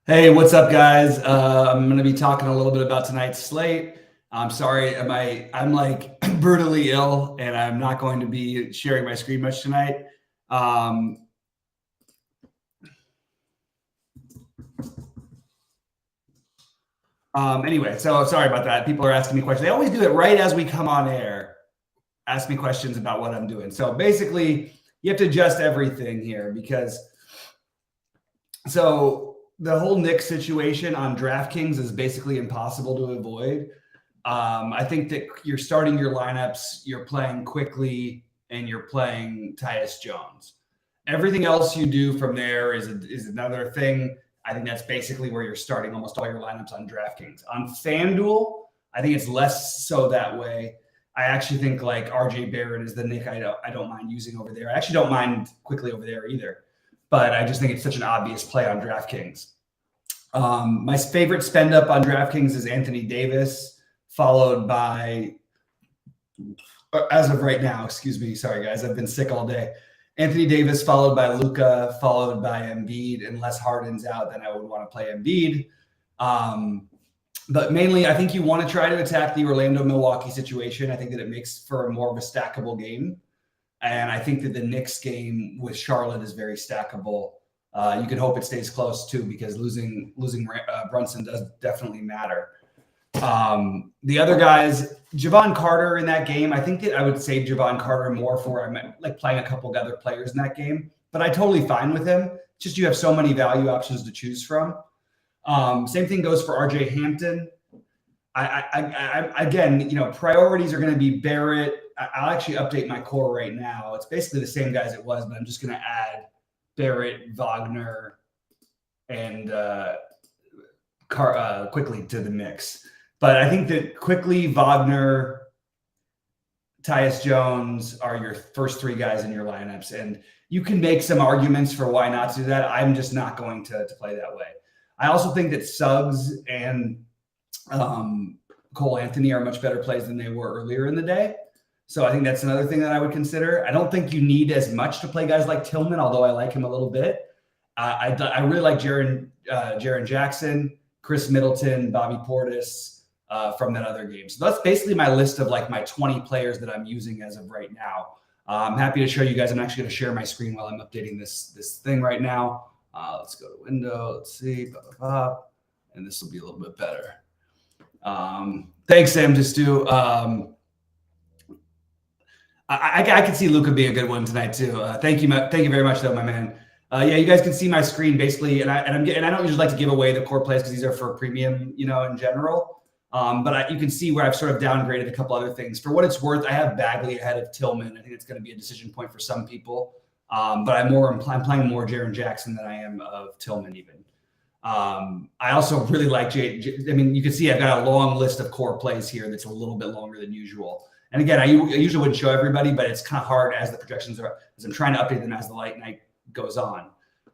Hey, what's up, guys? I'm going to be talking a little bit about tonight's slate. I'm sorry, I'm like brutally ill, and I'm not going to be sharing my screen much tonight. Um, anyway, so sorry about that. People are asking me questions. They always do it right as we come on air. Ask me questions about what I'm doing. So basically, you have to adjust everything here because the whole Knicks situation on DraftKings is basically impossible to avoid. I think that you're starting your lineups, you're playing quickly, and you're playing Tyus Jones. Everything else you do from there is another thing. I think that's basically where you're starting almost all your lineups on DraftKings. On FanDuel, I think it's less so that way. I actually think like RJ Barrett is the Nick I don't mind using over there. I actually don't mind quickly over there either, but I just think it's such an obvious play on DraftKings. My favorite spend up on DraftKings is Anthony Davis, followed by, as of right now, excuse me, sorry guys, I've been sick all day. Anthony Davis, followed by Luka, followed by Embiid. Unless Harden's out, then I would want to play Embiid. But mainly, I think you want to try to attack the Orlando-Milwaukee situation. I think that it makes for more of a stackable game. And I think that the Knicks game with Charlotte is very stackable. You can hope it stays close too, because losing Brunson does definitely matter. The other guys, Javon Carter in that game, I think that I would save Javon Carter more for I'm like playing a couple of other players in that game, but I totally fine with him. It's just you have so many value options to choose from. Same thing goes for RJ Hampton. I again, priorities are going to be Barrett. I'll actually update my core right now. It's basically the same guys it was, but I'm just going to add Barrett, Wagner, and quickly to the mix. But I think that quickly, Wagner, Tyus Jones are your first three guys in your lineups. And you can make some arguments for why not to do that. I'm just not going to play that way. I also think that Suggs and Cole Anthony are much better plays than they were earlier in the day. So I think that's another thing that I would consider. I don't think you need as much to play guys like Tillman, although I like him a little bit. I really like Jaren Jackson, Chris Middleton, Bobby Portis from that other game. So that's basically my list of like my 20 players that I'm using as of right now. I'm happy to show you guys. I'm actually going to share my screen while I'm updating this thing right now. Let's go to window. Let's see. And this will be a little bit better. Thanks, Sam. Just do. I can see Luka being a good one tonight too. Thank you very much, though, my man. Yeah, you guys can see my screen basically, and I don't usually like to give away the core plays because these are for premium, in general. But you can see where I've sort of downgraded a couple other things. For what it's worth, I have Bagley ahead of Tillman. I think it's going to be a decision point for some people. But I'm playing more Jaren Jackson than I am of Tillman even. I also really like you can see I've got a long list of core plays here that's a little bit longer than usual. And again, I usually wouldn't show everybody, but it's kind of hard as the projections are, as I'm trying to update them as the light night goes on.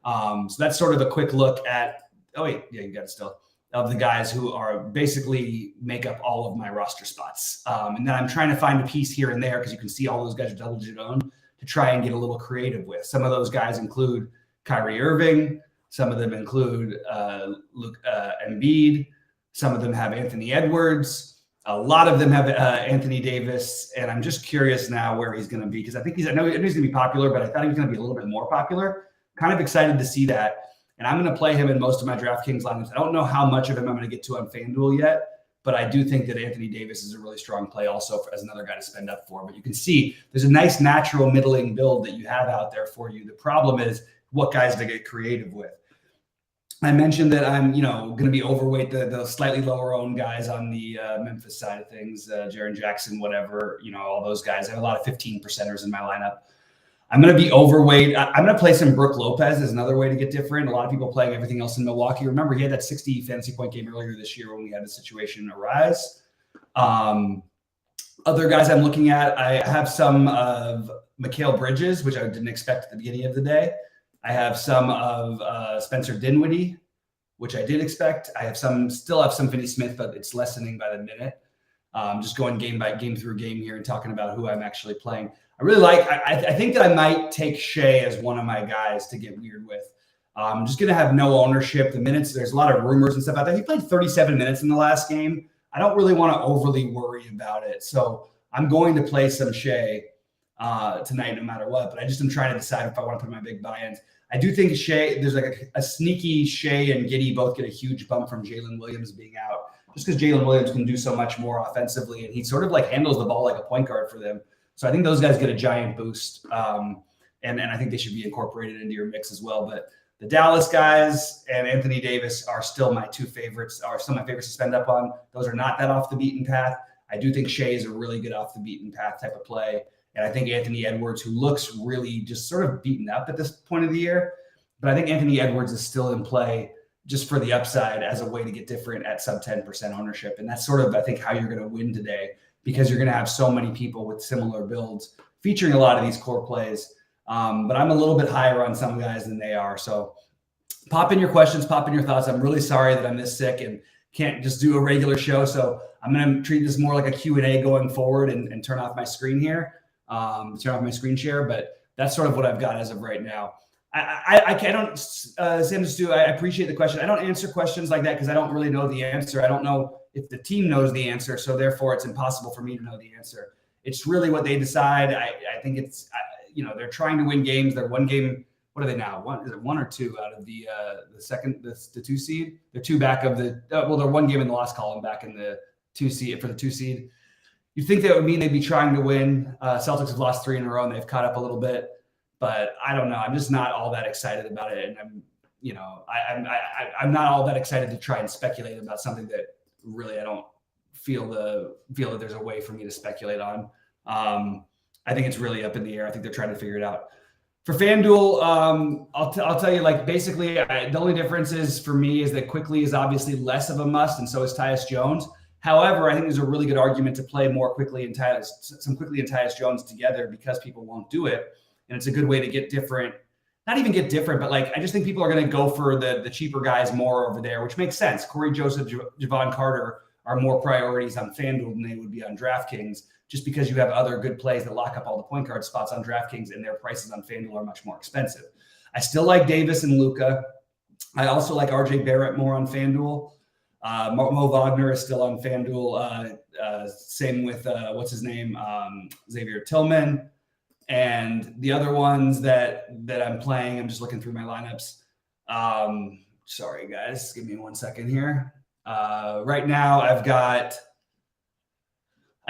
So that's sort of a quick look at, oh wait, yeah, you got it still, of the guys who are basically make up all of my roster spots. And then I'm trying to find a piece here and there because you can see all those guys are double-digit owned to try and get a little creative with. Some of those guys include Kyrie Irving. Some of them include Embiid. Some of them have Anthony Edwards. A lot of them have Anthony Davis. And I'm just curious now where he's going to be because I know he's going to be popular, but I thought he was going to be a little bit more popular. Kind of excited to see that. And I'm going to play him in most of my DraftKings lineups. I don't know how much of him I'm going to get to on FanDuel yet, but I do think that Anthony Davis is a really strong play also as another guy to spend up for. But you can see there's a nice natural middling build that you have out there for you. The problem is what guys to get creative with. I mentioned that I'm, going to be overweight the slightly lower owned guys on the Memphis side of things, Jaren Jackson, whatever, all those guys. I have a lot of 15%ers in my lineup. I'm going to be overweight. I'm going to play some Brook Lopez as another way to get different. A lot of people playing everything else in Milwaukee. Remember, he had that 60 fantasy point game earlier this year when we had the situation arise. Other guys I'm looking at, I have some of Mikal Bridges, which I didn't expect at the beginning of the day. I have some of Spencer Dinwiddie, which I did expect. I still have some Finney Smith, but it's lessening by the minute. Just going game by game through game here and talking about who I'm actually playing. I really like. I think that I might take Shea as one of my guys to get weird with. Just going to have no ownership. The minutes, there's a lot of rumors and stuff out there. He played 37 minutes in the last game. I don't really want to overly worry about it. So I'm going to play some Shea tonight no matter what. But I just am trying to decide if I want to put my big buy-ins. I do think Shea, there's like a sneaky Shea and Giddey both get a huge bump from Jalen Williams being out. Just because Jalen Williams can do so much more offensively, and he sort of like handles the ball like a point guard for them. So I think those guys get a giant boost, and I think they should be incorporated into your mix as well. But the Dallas guys and Anthony Davis are still my two favorites, are still my favorites to spend up on. Those are not that off the beaten path. I do think Shea is a really good off the beaten path type of play. And I think Anthony Edwards, who looks really just sort of beaten up at this point of the year, but I think Anthony Edwards is still in play just for the upside as a way to get different at sub 10% ownership. And that's sort of, I think, how you're going to win today, because you're going to have so many people with similar builds featuring a lot of these core plays. But I'm a little bit higher on some guys than they are. So pop in your questions, pop in your thoughts. I'm really sorry that I'm this sick and can't just do a regular show. So I'm going to treat this more like a Q&A going forward and turn off my screen here, turn off my screen share. But that's sort of what I've got as of right now. I don't, Sam Stu, I appreciate the question. I don't answer questions like that because I don't really know the answer. I don't know if the team knows the answer. So therefore it's impossible for me to know the answer. It's really what they decide. I think it's, they're trying to win games. They're one game. What are they now? Is it one or two out of the second, the 2 seed? They're two back of the, they're one game in the loss column back in the 2 seed for the 2 seed. You think that would mean they'd be trying to win. Celtics have lost 3 in a row and they've caught up a little bit, but I don't know. I'm just not all that excited about it. And I'm not all that excited to try and speculate about something that really I don't feel that there's a way for me to speculate on. I think it's really up in the air. I think they're trying to figure it out. For FanDuel, I'll tell you, like, basically, the only difference is for me is that Quickly is obviously less of a must, and so is Tyus Jones. However, I think there's a really good argument to play more Quickly and Tyus Jones together because people won't do it, and it's a good way to get different. Not even get different, but like I just think people are going to go for the cheaper guys more over there, which makes sense. Corey Joseph, Javon Carter are more priorities on FanDuel than they would be on DraftKings, just because you have other good plays that lock up all the point guard spots on DraftKings, and their prices on FanDuel are much more expensive. I still like Davis and Luka. I also like RJ Barrett more on FanDuel. Mo Wagner is still on FanDuel. Same with, what's his name? Xavier Tillman. And the other ones that I'm playing, I'm just looking through my lineups. Sorry, guys. Give me 1 second here. Right now,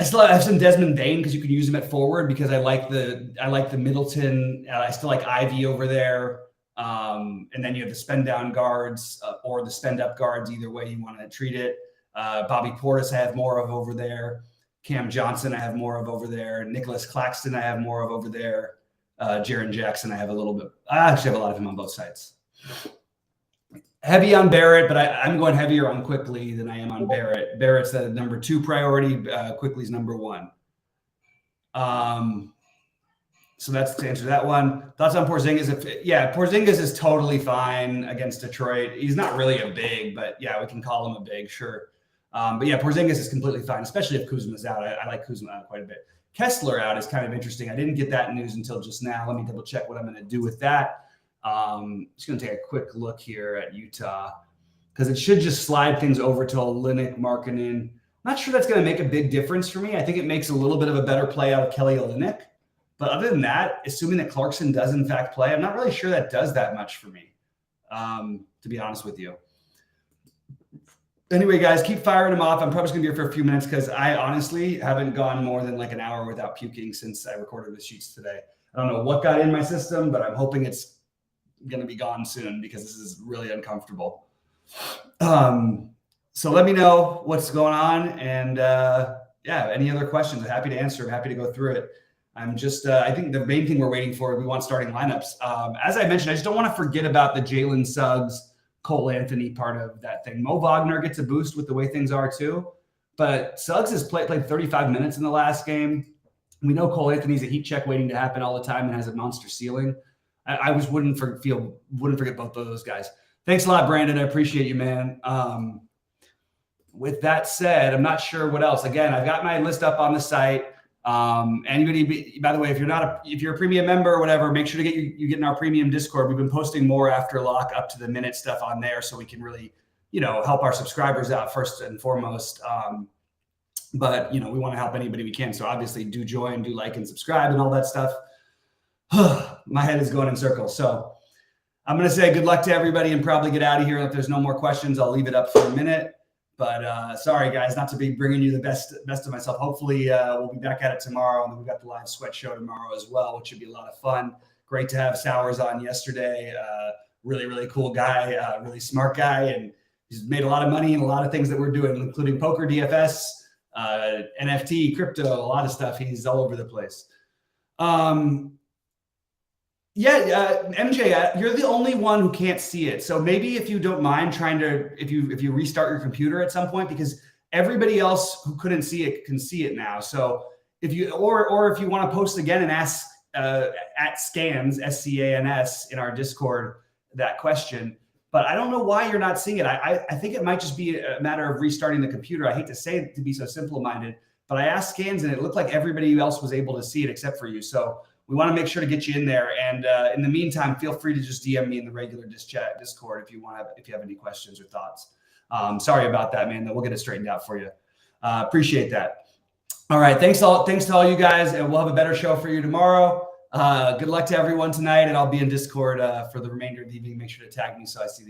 I still have some Desmond Bane because you can use him at forward because I like the Middleton. I still like Ivy over there. And then you have the spend down guards or the spend up guards, either way you want to treat it. Bobby Portis I have more of over there. Cam Johnson I have more of over there. Nicholas Claxton I have more of over there. Jaren Jackson I have a little bit. I actually have a lot of him on both sides. Heavy on Barrett, but I'm going heavier on Quickly than I am on Barrett. Barrett's the number 2 priority. Quickly's number 1. So that's to answer that one. Thoughts on Porzingis? Porzingis is totally fine against Detroit. He's not really a big, but yeah, we can call him a big, sure. But yeah, Porzingis is completely fine, especially if Kuzma's out. I like Kuzma out quite a bit. Kessler out is kind of interesting. I didn't get that news until just now. Let me double check what I'm going to do with that. Just going to take a quick look here at Utah because it should just slide things over to Olynyk, Markkanen. I'm not sure that's going to make a big difference for me. I think it makes a little bit of a better play out of Kelly Olynyk. But other than that, assuming that Clarkson does in fact play, I'm not really sure that does that much for me, to be honest with you. Anyway, guys, keep firing them off. I'm probably just going to be here for a few minutes because I honestly haven't gone more than like an hour without puking since I recorded the sheets today. I don't know what got in my system, but I'm hoping it's going to be gone soon because this is really uncomfortable. So let me know what's going on. And any other questions, I'm happy to answer. I'm happy to go through it. I'm just, I think the main thing we're waiting for, we want starting lineups. As I mentioned, I just don't want to forget about the Jalen Suggs, Cole Anthony part of that thing. Mo Wagner gets a boost with the way things are too, but Suggs has played 35 minutes in the last game. We know Cole Anthony's a heat check waiting to happen all the time and has a monster ceiling. I wouldn't forget both of those guys. Thanks a lot, Brandon. I appreciate you, man. With that said, I'm not sure what else. Again, I've got my list up on the site. Anybody, by the way, if you're a premium member or whatever, make sure to you get in our premium Discord. We've been posting more after lock up to the minute stuff on there, so we can really, help our subscribers out first and foremost. But we want to help anybody we can. So obviously do join, do like and subscribe and all that stuff. My head is going in circles. So I'm going to say good luck to everybody and probably get out of here. If there's no more questions, I'll leave it up for a minute. But sorry, guys, not to be bringing you the best of myself. Hopefully, we'll be back at it tomorrow. And then we've got the live sweat show tomorrow as well, which should be a lot of fun. Great to have Sowers on yesterday. Really, really cool guy, really smart guy. And he's made a lot of money in a lot of things that we're doing, including poker, DFS, NFT, crypto, a lot of stuff. He's all over the place. MJ, you're the only one who can't see it. So maybe if you don't mind if you restart your computer at some point, because everybody else who couldn't see it can see it now. So if you, or if you want to post again and ask at scans, SCANS in our Discord, that question, but I don't know why you're not seeing it. I think it might just be a matter of restarting the computer. I hate to say it to be so simple-minded, but I asked scans and it looked like everybody else was able to see it except for you. So we want to make sure to get you in there. And in the meantime, feel free to just DM me in the regular Discord if you have any questions or thoughts. Sorry about that, man. We'll get it straightened out for you. Appreciate that. All right. Thanks to all you guys. And we'll have a better show for you tomorrow. Good luck to everyone tonight. And I'll be in Discord for the remainder of the evening. Make sure to tag me so I see the